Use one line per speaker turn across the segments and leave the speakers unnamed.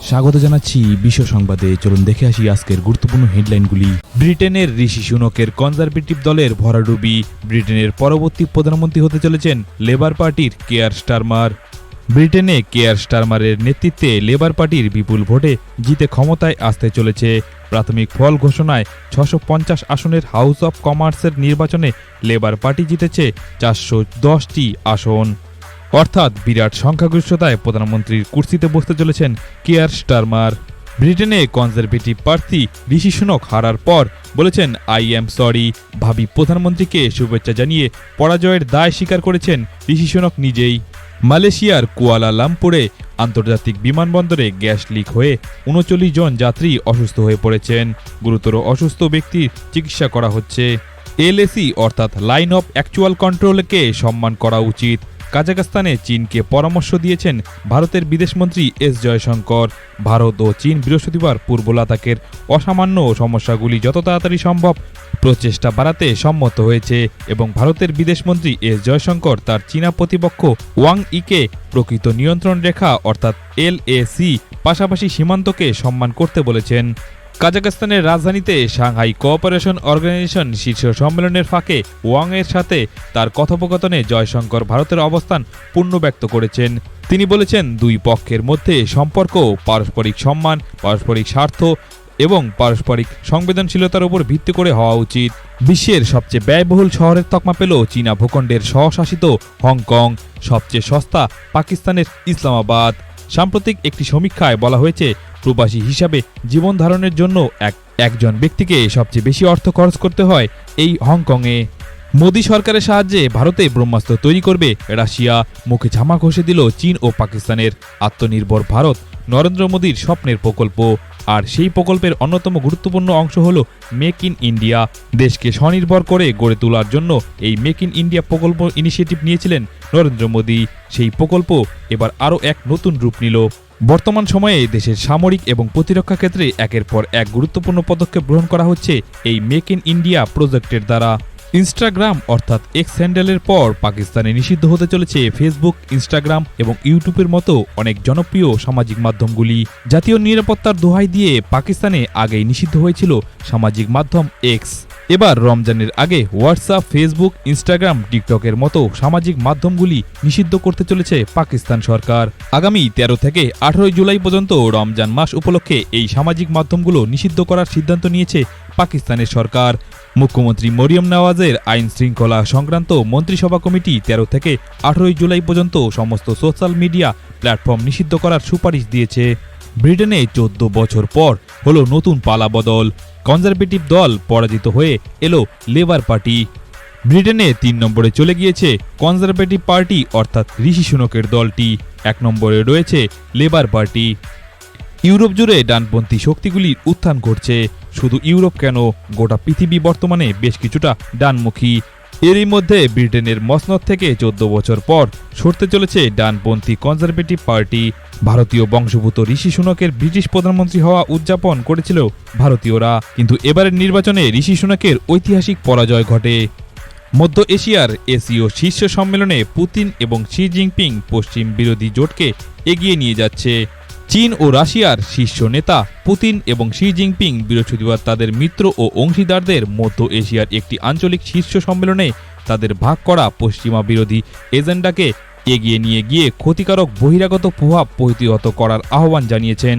স্বাগত জানাচ্ছি বিশ্ব সংবাদে। চলুন দেখে আসি আজকের গুরুত্বপূর্ণ হেডলাইনগুলি। ব্রিটেনের ঋষি সুনকের কনজারভেটিভ দলের ভরাডুবি। ব্রিটেনের পরবর্তী প্রধানমন্ত্রী হতে চলেছেন লেবার পার্টির কেয়ার স্টারমার। ব্রিটেনে কেয়ার স্টারমারের নেতৃত্বে লেবার পার্টির বিপুল ভোটে জিতে ক্ষমতায় আসতে চলেছে। প্রাথমিক ফল ঘোষণায় 650 আসনের হাউস অব কমার্সের নির্বাচনে লেবার পার্টি জিতেছে 410টি আসন, অর্থাৎ বিরাট সংখ্যাগরিষ্ঠতায় প্রধানমন্ত্রীর কুর্সিতে বসতে চলেছেন কেয়ার স্টারমার। ব্রিটেনে কনজারভেটিভ প্রার্থী ঋষি সুনক হারার পর বলেছেন, আই অ্যাম সরি। ভাবি প্রধানমন্ত্রীকে শুভেচ্ছা জানিয়ে পরাজয়ের দায় স্বীকার করেছেন ঋষি সুনক নিজেই। মালয়েশিয়ার কুয়ালা লামপুরে আন্তর্জাতিক বিমানবন্দরে গ্যাস লিক হয়ে 39 জন যাত্রী অসুস্থ হয়ে পড়েছেন। গুরুতর অসুস্থ ব্যক্তির চিকিৎসা করা হচ্ছে। এলএসি অর্থাৎ লাইন অফ অ্যাকচুয়াল কন্ট্রোলকে সম্মান করা উচিত। কাজাখস্তানে চীনকে পরামর্শ দিয়েছেন ভারতের বিদেশমন্ত্রী এস জয়শঙ্কর। ভারত ও চীন বৃহস্পতিবার পূর্ব লাদাখের অসামান্য সমস্যাগুলি যত তাড়াতাড়ি সম্ভব প্রচেষ্টা বাড়াতে সম্মত হয়েছে এবং ভারতের বিদেশমন্ত্রী এস জয়শঙ্কর তার চীনা প্রতিপক্ষ ওয়াং ইকে প্রকৃত নিয়ন্ত্রণ রেখা অর্থাৎ এলএসি পাশাপাশি সীমান্তকে সম্মান করতে বলেছেন। কাজাখস্তানের রাজধানীতে সাংহাই কোঅপারেশন অর্গানাইজেশন শীর্ষ সম্মেলনের ফাঁকে ওয়াং এর সাথে তার কথোপকথনে জয়শঙ্কর ভারতের অবস্থান পুনর্ব্যক্ত করেছেন। তিনি বলেছেন, দুই পক্ষের মধ্যে সম্পর্ক পারস্পরিক সম্মান, পারস্পরিক স্বার্থ এবং পারস্পরিক সংবেদনশীলতার উপর ভিত্তি করে হওয়া উচিত। বিশ্বের সবচেয়ে ব্যয়বহুল শহরের তকমা পেল চীনা ভূখণ্ডের স্বশাসিত হংকং। সবচেয়ে সস্তা পাকিস্তানের ইসলামাবাদ। সাম্প্রতিক একটি সমীক্ষায় বলা হয়েছে, প্রবাসী হিসাবে জীবন ধারণের জন্য একজন ব্যক্তিকে সবচেয়ে বেশি অর্থ খরচ করতে হয় এই হংকংয়ে। মোদী সরকারের সাহায্যে ভারতে ব্রহ্মাস্ত্র তৈরি করবে রাশিয়া। মুখে ঝামা ঘষে দিল চীন ও পাকিস্তানের আত্মনির্ভর ভারত নরেন্দ্র মোদীর স্বপ্নের প্রকল্প। আর সেই প্রকল্পের অন্যতম গুরুত্বপূর্ণ অংশ হল মেক ইন ইন্ডিয়া। দেশকে স্বনির্ভর করে গড়ে তোলার জন্য এই মেক ইন ইন্ডিয়া প্রকল্প ইনিশিয়েটিভ নিয়েছিলেন নরেন্দ্র মোদী। সেই প্রকল্প এবার আরও এক নতুন রূপ নিল। বর্তমান সময়ে দেশের সামরিক এবং প্রতিরক্ষা ক্ষেত্রে একের পর এক গুরুত্বপূর্ণ পদক্ষেপ গ্রহণ করা হচ্ছে এই মেক ইন ইন্ডিয়া প্রজেক্টের দ্বারা। ইনস্টাগ্রাম অর্থাৎ এক্স হ্যান্ডেলের পর পাকিস্তানে নিষিদ্ধ হতে চলেছে ফেসবুক, ইনস্টাগ্রাম এবং ইউটিউবের মতো অনেক জনপ্রিয় সামাজিক মাধ্যমগুলি। জাতীয় নিরাপত্তার দোহাই দিয়ে পাকিস্তানে আগেই নিষিদ্ধ হয়েছিল সামাজিক মাধ্যম এক্স। এবার রমজানের আগে হোয়াটসঅ্যাপ, ফেসবুক, ইনস্টাগ্রাম, টিকটকের মতো সামাজিক মাধ্যমগুলি নিষিদ্ধ করতে চলেছে পাকিস্তান সরকার। আগামী 13 থেকে 18 জুলাই পর্যন্ত রমজান মাস উপলক্ষে এই সামাজিক মাধ্যমগুলো নিষিদ্ধ করার সিদ্ধান্ত নিয়েছে পাকিস্তানের সরকার। মুখ্যমন্ত্রী মরিয়ম নওয়াজের আইন শৃঙ্খলা সংক্রান্ত মন্ত্রিসভা কমিটি 13 থেকে 18 জুলাই পর্যন্ত সমস্ত সোশ্যাল মিডিয়া প্ল্যাটফর্ম নিষিদ্ধ করার সুপারিশ দিয়েছে। ব্রিটেনে 14 বছর পর হলো নতুন পালাবদল। কনজারভেটিভ দল পরাজিত হয়ে এলো লেবার পার্টি। ব্রিটেনে 3 নম্বরে চলে গিয়েছে কনজারভেটিভ পার্টি অর্থাৎ ঋষি সুনকের দলটি। 1 নম্বরে রয়েছে লেবার পার্টি। ইউরোপ জুড়ে ডানপন্থী শক্তিগুলির উত্থান ঘটছে। শুধু ইউরোপ কেন, গোটা পৃথিবী বর্তমানে বেশ কিছুটা ডানমুখী। এরই মধ্যে ব্রিটেনের মসনদ থেকে 14 বছর পর সরতে চলেছে ডানপন্থী কনজারভেটিভ পার্টি। ভারতীয় বংশোদ্ভূত ঋষি সুনকের ব্রিটিশ প্রধানমন্ত্রী হওয়া উদযাপন করেছিল ভারতীয়রা, কিন্তু এবারের নির্বাচনে ঋষি সুনকের ঐতিহাসিক পরাজয় ঘটে। মধ্য এশিয়ার এশীয় শীর্ষ সম্মেলনে পুতিন এবং শি জিনপিং পশ্চিম বিরোধী জোটকে এগিয়ে নিয়ে যাচ্ছে। চীন ও রাশিয়ার শীর্ষ নেতা পুতিন এবং শি জিনপিং বৃহস্পতিবার তাদের মিত্র ও অংশীদারদের মধ্য এশিয়ার একটি আঞ্চলিক শীর্ষ সম্মেলনে তাদের ভাগ করা পশ্চিমা বিরোধী এজেন্ডাকে এগিয়ে নিয়ে গিয়ে ক্ষতিকারক বহিরাগত প্রভাব প্রতিহত করার আহ্বান জানিয়েছেন।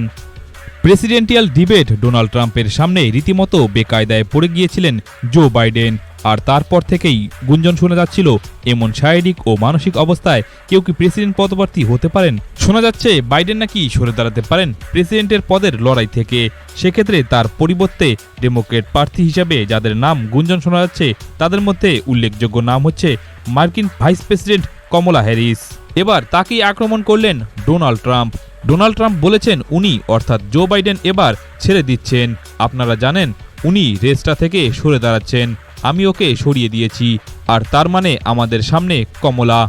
প্রেসিডেন্টিয়াল ডিবেট ডোনাল্ড ট্রাম্পের সামনে রীতিমতো বেকায়দায় পড়ে গিয়েছিলেন জো বাইডেন। আর তারপর থেকেই গুঞ্জন শোনা যাচ্ছিল, এমন শারীরিক ও মানসিক অবস্থায় কেউ কি প্রেসিডেন্ট পদপ্রার্থী হতে পারেন। শোনা যাচ্ছে বাইডেন নাকি সরে দাঁড়াতে পারেন প্রেসিডেন্টের পদের লড়াই থেকে। সেক্ষেত্রে তার পরিবর্তে ডেমোক্রেট প্রার্থী হিসাবে যাদের নাম গুঞ্জন শোনা যাচ্ছে তাদের মধ্যে উল্লেখযোগ্য নাম হচ্ছে মার্কিন ভাইস প্রেসিডেন্ট কমলা হ্যারিস। এবার তাকেই আক্রমণ করলেন ডোনাল্ড ট্রাম্প। ডোনাল্ড ট্রাম্প বলেছেন উনি অর্থাৎ জো বাইডেন এবার ছেড়ে দিচ্ছেন। আপনারা জানেন উনি রেসটা থেকে সরে দাঁড়াচ্ছেন, আমি ওকে সরিয়ে দিয়েছি, আর তার মানে আমাদের সামনে কমলা।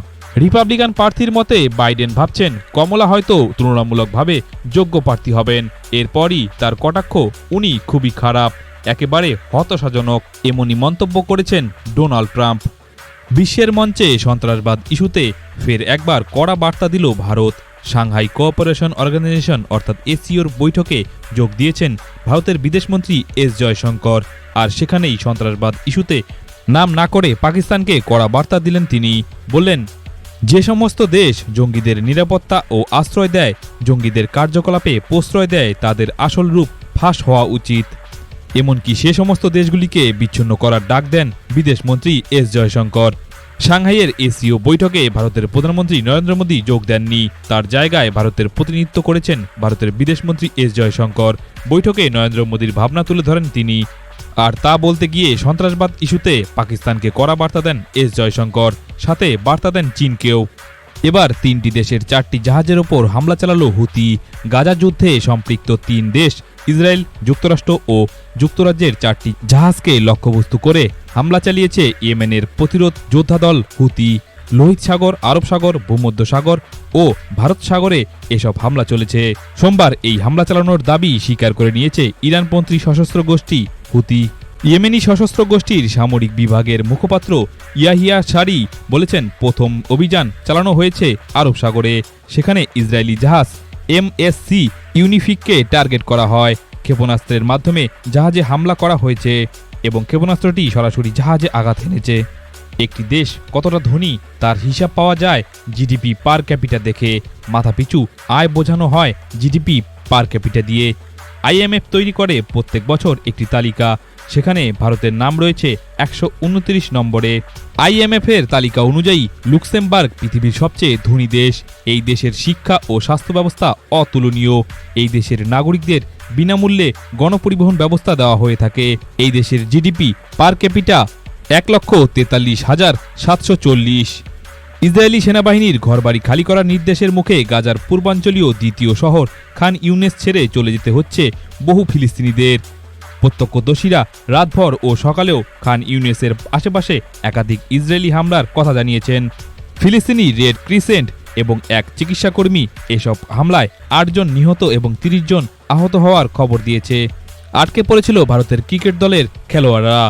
রিপাবলিকান প্রার্থীর মতে বাইডেন ভাবছেন কমলা হয়তো তুলনামূলকভাবে যোগ্য প্রার্থী হবেন। এরপরই তার কটাক্ষ, উনি খুবই খারাপ, একেবারে হতাশাজনক, এমনই মন্তব্য করেছেন ডোনাল্ড ট্রাম্প। বিশ্বের মঞ্চে সন্ত্রাসবাদ ইস্যুতে ফের একবার কড়া বার্তা দিল ভারত। সাংহাই কোঅপারেশন অর্গানাইজেশন অর্থাৎ এসসিওর বৈঠকে যোগ দিয়েছেন ভারতের বিদেশমন্ত্রী এস জয়শঙ্কর। আর সেখানেই সন্ত্রাসবাদ ইস্যুতে নাম না করে পাকিস্তানকে কড়া বার্তা দিলেন তিনি। বললেন, যে সমস্ত দেশ জঙ্গিদের নিরাপত্তা ও আশ্রয় দেয়, জঙ্গিদের কার্যকলাপে প্রশ্রয় দেয়, তাদের আসল রূপ ফাঁস হওয়া উচিত। এমনকি সে সমস্ত দেশগুলিকে বিচ্ছিন্ন করার ডাক দেন বিদেশমন্ত্রী এস জয়শঙ্কর। সাংহাইয়ের এসসিও বৈঠকে ভারতের প্রধানমন্ত্রী নরেন্দ্র মোদী যোগ দেননি। তার জায়গায় ভারতের প্রতিনিধিত্ব করেছেন ভারতের বিদেশমন্ত্রী এস জয়শঙ্কর। বৈঠকে নরেন্দ্র মোদীর ভাবনা তুলে ধরেন তিনি। আর তা বলতে গিয়ে সন্ত্রাসবাদ ইস্যুতে পাকিস্তানকে কড়া বার্তা দেন এস জয়শঙ্কর, সাথে বার্তা দেন চীনকেও। এবার 3টি দেশের 4টি জাহাজের ওপর হামলা চালালো হুতি। গাজা যুদ্ধে সম্পৃক্ত 3 দেশ ইসরায়েল, যুক্তরাষ্ট্র ও যুক্তরাজ্যের 4টি জাহাজকে লক্ষ্যবস্তু করে হামলা চালিয়েছে ইয়েমেনের প্রতিরোধ যোদ্ধা দল হুতি। লোহিত সাগর, আরব সাগর, ভূমধ্য সাগর ও ভারত সাগরে এসব হামলা চলেছে। সোমবার এই হামলা চালানোর দাবি স্বীকার করে নিয়েছে ইরানপন্থী সশস্ত্র গোষ্ঠী হুতি। ইয়েমেনি সশস্ত্র গোষ্ঠীর সামরিক বিভাগের মুখপাত্র ইয়াহিয়া সারি বলেছেন, প্রথম অভিযান চালানো হয়েছে আরব সাগরে। সেখানে ইসরায়েলি জাহাজ MSC ইউনিফিককে টার্গেট করা হয়। ক্ষেপণাস্ত্রের মাধ্যমে জাহাজে হামলা করা হয়েছে এবং ক্ষেপণাস্ত্রটি সরাসরি জাহাজে আঘাত এনেছে। একটি দেশ কতটা ধনী তার হিসাব পাওয়া যায় জিডিপি পার ক্যাপিটা দেখে। মাথাপিছু আয় বোঝানো হয় জিডিপি পার ক্যাপিটা দিয়ে। IMF তৈরি করে প্রত্যেক বছর একটি তালিকা। সেখানে ভারতের নাম রয়েছে 129 নম্বরে। IMF এর তালিকা অনুযায়ী লুক্সেমবার্গ পৃথিবীর সবচেয়ে ধনী দেশ। এই দেশের শিক্ষা ও স্বাস্থ্য ব্যবস্থা অতুলনীয়। এই দেশের নাগরিকদের বিনামূল্যে গণপরিবহন ব্যবস্থা দেওয়া হয়ে থাকে। এই দেশের জিডিপি পার ক্যাপিটা 1,43,740। ইসরায়েলি সেনাবাহিনীর ঘরবাড়ি খালি করার নির্দেশের মুখে গাজার পূর্বাঞ্চলীয় দ্বিতীয় শহর খান ইউনেস ছেড়ে চলে যেতে হচ্ছে বহু ফিলিস্তিনিদের। প্রত্যক্ষদর্শীরা রাতভর ও সকালেও খান ইউনেসের আশেপাশে একাধিক ইসরায়েলি হামলার কথা জানিয়েছেন। ফিলিস্তিনি রেড ক্রিসেন্ট এবং এক চিকিৎসাকর্মী এসব হামলায় 8 জন নিহত এবং 30 জন আহত হওয়ার খবর দিয়েছে। আটকে পড়েছিল ভারতের ক্রিকেট দলের খেলোয়াড়রা।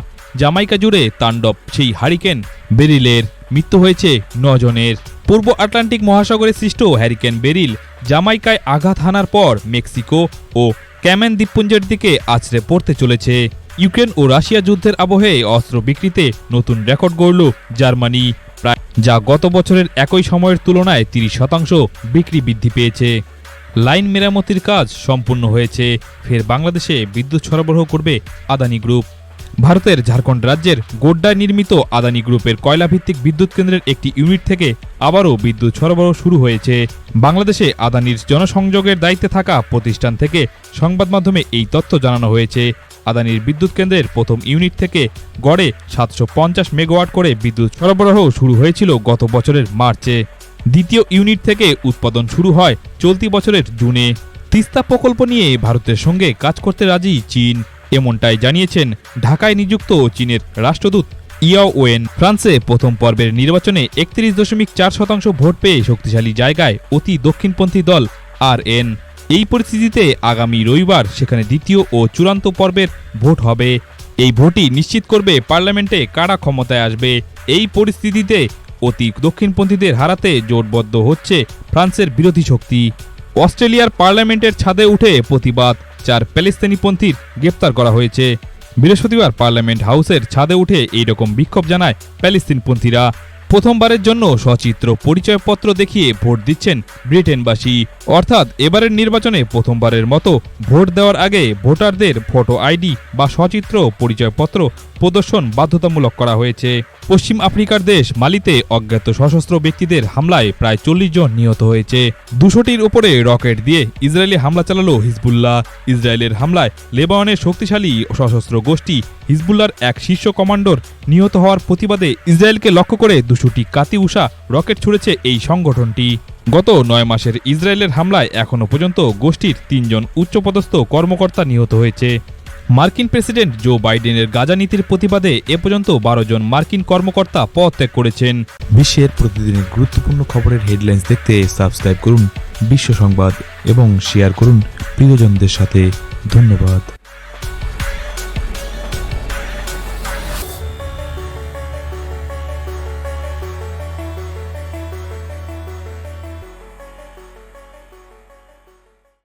জামাইকা জুড়ে তাণ্ডব সেই হারিকেন বেরিলের। মৃত্যু হয়েছে 9 জনের। পূর্ব আটলান্টিক মহাসাগরে সৃষ্ট হ্যারিকেন বেরিল জামাইকায় আঘাত হানার পর মেক্সিকো ও ক্যামেন দ্বীপপুঞ্জের দিকে আছড়ে পড়তে চলেছে। ইউক্রেন ও রাশিয়া যুদ্ধের আবহে অস্ত্র বিক্রিতে নতুন রেকর্ড গড়ল জার্মানি, প্রায় যা গত বছরের একই সময়ের তুলনায় 30% বিক্রি বৃদ্ধি পেয়েছে। লাইন মেরামতির কাজ সম্পূর্ণ হয়েছে। ফের বাংলাদেশে বিদ্যুৎ সরবরাহ করবে আদানি গ্রুপ। ভারতের ঝাড়খণ্ড রাজ্যের গোড্ডায় নির্মিত আদানি গ্রুপের কয়লাভিত্তিক বিদ্যুৎ কেন্দ্রের একটি ইউনিট থেকে আবারও বিদ্যুৎ সরবরাহ শুরু হয়েছে। বাংলাদেশে আদানির জনসংযোগের দায়িত্বে থাকা প্রতিষ্ঠান থেকে সংবাদ মাধ্যমে এই তথ্য জানানো হয়েছে। আদানির বিদ্যুৎ কেন্দ্রের প্রথম ইউনিট থেকে গড়ে 750 মেগাওয়াট করে বিদ্যুৎ সরবরাহ শুরু হয়েছিল গত বছরের মার্চে। দ্বিতীয় ইউনিট থেকে উৎপাদন শুরু হয় চলতি বছরের জুনে। তিস্তা প্রকল্প নিয়ে ভারতের সঙ্গে কাজ করতে রাজি চীন, এমনটাই জানিয়েছেন ঢাকায় নিযুক্ত চীনের রাষ্ট্রদূত ইয়াও ওয়েন। ফ্রান্সে প্রথম পর্বের নির্বাচনে 31.4% ভোট পেয়ে শক্তিশালী জায়গায় অতি দক্ষিণপন্থী দল RN। এই পরিস্থিতিতে আগামী রবিবার সেখানে দ্বিতীয় ও চূড়ান্ত পর্বের ভোট হবে। এই ভোটই নিশ্চিত করবে পার্লামেন্টে কারা ক্ষমতায় আসবে। এই পরিস্থিতিতে অতি দক্ষিণপন্থীদের হারাতে জোটবদ্ধ হচ্ছে ফ্রান্সের বিরোধী শক্তি। অস্ট্রেলিয়ার পার্লামেন্টের ছাদে উঠে প্রতিবাদ, 4 প্যালেস্তানি গ্রেপ্তার করা হয়েছে। বৃহস্পতিবার পার্লামেন্ট হাউসের ছাদে উঠে এইরকম বিক্ষোভ জানায় প্যালেস্তিনপন্থীরা। প্রথমবারের জন্য সচিত্র পরিচয়পত্র দেখিয়ে ভোট দিচ্ছেন ব্রিটেনবাসী। অর্থাৎ এবারের নির্বাচনে প্রথমবারের মতো ভোট দেওয়ার আগে ভোটারদের ফটো আইডি বা সচিত্র পরিচয়পত্র প্রদর্শন বাধ্যতামূলক করা হয়েছে। পশ্চিম আফ্রিকার দেশ মালিতে অজ্ঞাত সশস্ত্র ব্যক্তিদের হামলায় প্রায় 40 জন নিহত হয়েছে। 200টির উপরে রকেট দিয়ে ইসরায়েলে হামলা চালালো হিজবুল্লাহ। ইসরায়েলের হামলায় লেবাননের শক্তিশালী সশস্ত্র গোষ্ঠী হিজবুল্লাহর এক শীর্ষ কমান্ডর নিহত হওয়ার প্রতিবাদে ইসরায়েলকে লক্ষ্য করে 200টি কাতিউষা রকেট ছুড়েছে এই সংগঠনটি। গত 9 মাসের ইসরায়েলের হামলায় এখনও পর্যন্ত গোষ্ঠীর 3 জন উচ্চপদস্থ কর্মকর্তা নিহত হয়েছে। মার্কিন প্রেসিডেন্ট জো বাইডেনের গাজা নীতির প্রতিবাদে এ পর্যন্ত 12 জন মার্কিন কর্মকর্তা পদত্যাগ করেছেন। বিশ্বের প্রতিদিনের গুরুত্বপূর্ণ খবরের হেডলাইন্স দেখতে সাবস্ক্রাইব করুন বিশ্ব সংবাদ এবং শেয়ার করুন প্রিয়জনদের সাথে। ধন্যবাদ।